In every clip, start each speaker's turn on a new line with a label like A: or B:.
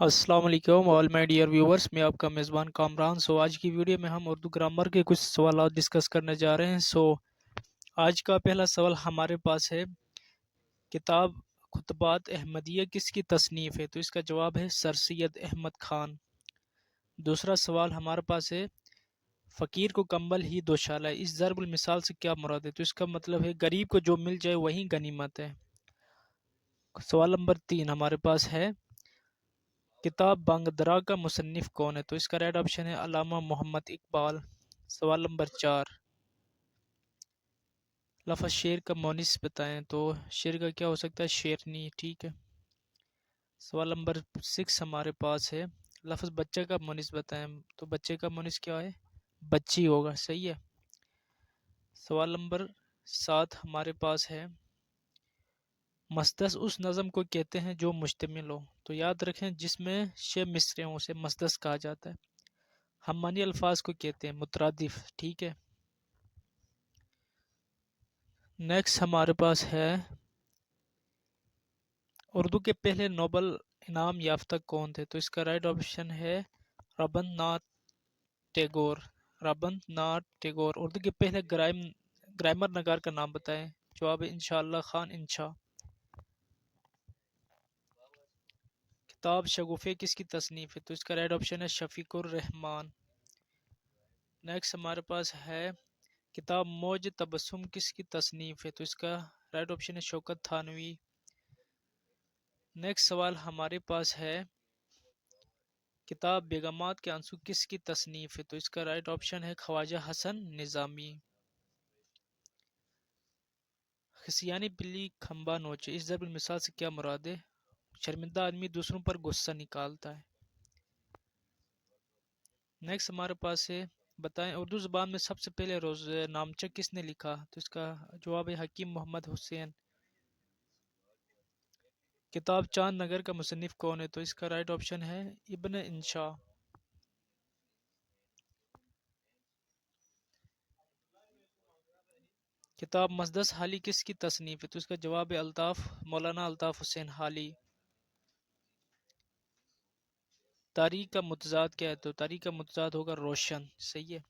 A: अस्सलाम वालेकुम all my dear viewers. मैं आपका मेज़बान कामरान। आज की वीडियो में हम उर्दू ग्रामर के कुछ सवाल डिस्कस करने जा रहे हैं। आज का पहला सवाल हमारे पास है, किताब खुतबात अहमदिया किसकी तसनीफ़ है? तो इसका जवाब है सर सैयद अहमद खान। दूसरा सवाल हमारे पास है, फ़कीर को कंबल ही दोशाला है, इस ज़रबुल मिसाल से क्या मुराद है? तो इसका मतलब है गरीब को जो मिल जाए वही गनीमत है। सवाल नंबर 3 हमारे पास है, किताब बांगदरा का मुसन्निफ कौन है? तो इसका राइट ऑप्शन है अल्लामा मोहम्मद इकबाल। सवाल नंबर 4, लफ्ज़ शेर का मोनिस बताएं। तो शेर का क्या हो सकता है? शेरनी। ठीक है। सवाल नंबर 6 हमारे पास है, लफ्ज़ बच्चे का मोनिस बताएं। तो बच्चे का मोनिस क्या है? बच्ची होगा। सही है। सवाल नंबर 7 हमारे पास है, मसदस उस नज़म को कहते हैं जो मुश्तमिल हो। तो याद रखें, जिसमें शे मिसरे हों उसे मसदस कहा जाता है। हम मानी अल्फाज को कहते हैं मुतरादिफ। ठीक है। नेक्स्ट हमारे पास है, उर्दू के पहले नोबल इनाम याफ्ता कौन थे? तो इसका राइट ऑप्शन है रबीन्द्रनाथ टैगोर। रबीन्द्रनाथ टैगोर। उर्दू के पहले ग्रामर नगार का नाम बताएं। जवाब है इंशाअल्लाह खान इंशा। किताब शगुफे किसकी तसनीफ है? तो इसका राइट ऑप्शन है शफीकुर रहमान। नेक्स्ट हमारे पास है, किताब मौज तबस्सुम किसकी तसनीफ है? तो इसका राइट ऑप्शन है शौकत थानवी। नेक्स्ट सवाल हमारे पास है, किताब बेगमात के आंसू किसकी तसनीफ है? तो इसका राइट ऑप्शन है ख्वाजा हसन निज़ामी। खिसियानी बिल्ली खंबा नोचे, इस ज़रब मिसाल से क्या मुराद है? शर्मिंदा आदमी दूसरों पर गुस्सा निकालता है। नेक्स्ट हमारे पास है, बताएं उर्दू ज़ुबान में सबसे पहले रोज नामचा किसने लिखा? तो इसका जवाब है हकीम मोहम्मद हुसैन। किताब चांद नगर का मुसन्निफ कौन है? तो इसका राइट ऑप्शन है इब्न इंशा। किताब मसदस हाली किसकी तसनीफ है? तो इसका जवाब है मौलाना अल्ताफ़ हुसैन हाली। तारीख का मुतज़ाद क्या है? तो तारीख का मुतज़ाद होगा रोशन। सही है।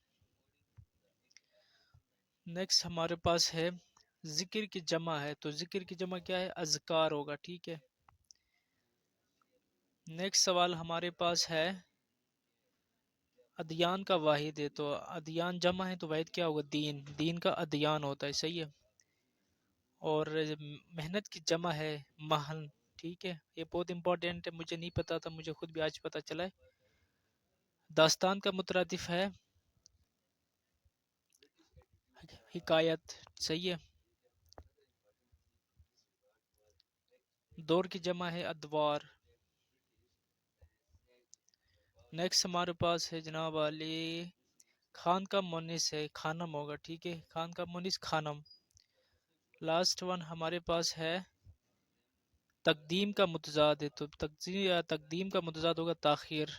A: नेक्स्ट हमारे पास है, जिक्र की जमा है। तो जिक्र की जमा क्या है? अज़कार होगा। ठीक है। नेक्स्ट सवाल हमारे पास है, अदियान का वाहिद है। तो अदियान जमा है तो वाहिद क्या होगा? दीन। दीन का अदियान होता है। सही है। और मेहनत की जमा है महन। ठीक है। ये बहुत इंपॉर्टेंट है, मुझे नहीं पता था, मुझे खुद भी आज पता चला है। दास्तान का मुतरादिफ है हिकायत। सही है। दौर की जमा है अदवार। नेक्स्ट हमारे पास है जनाब वाली, खान का मुनिस है खानम होगा। ठीक है। खान का मुनिस खानम। लास्ट वन हमारे पास है, तकदीम का मुतजाद है। तो तकदीम का मुतजाद होगा ताखीर।